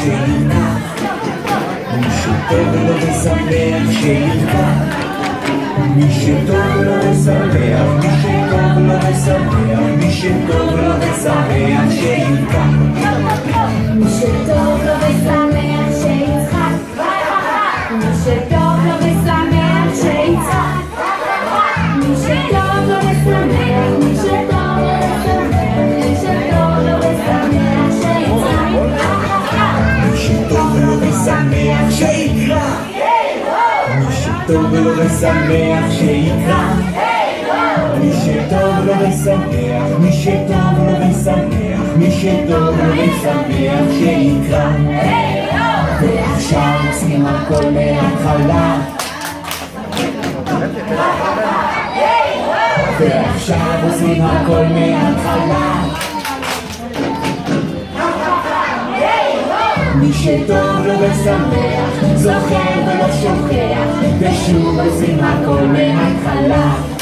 שירקח, מי שטוב לו ושמח שירקח, מי שטוב לו ושמח, מי שטוב לו ושמח, מי שטוב לו ושמח שירקח, מי שטוב לו ושמח שיצחק, מי שטוב לו ושמח שיצחק, מי שטוב לו ושמח, מי שטוב לו ושמח, מי שטוב לו ושמח שיצחק, מי שטוב לו ושמח שיקרא, מי שטוב לו ושמח שיקרא, מי שטוב לו ושמח, מי שטוב לו ושמח, מי שטוב לו ושמח שיקרא, ועכשיו עושים הכל מההתחלה, ועכשיו עושים הכל מההתחלה, מי שטוב לו ושמח, זוכר ולא שוכח, ושוב עושים הכל מההתחלה.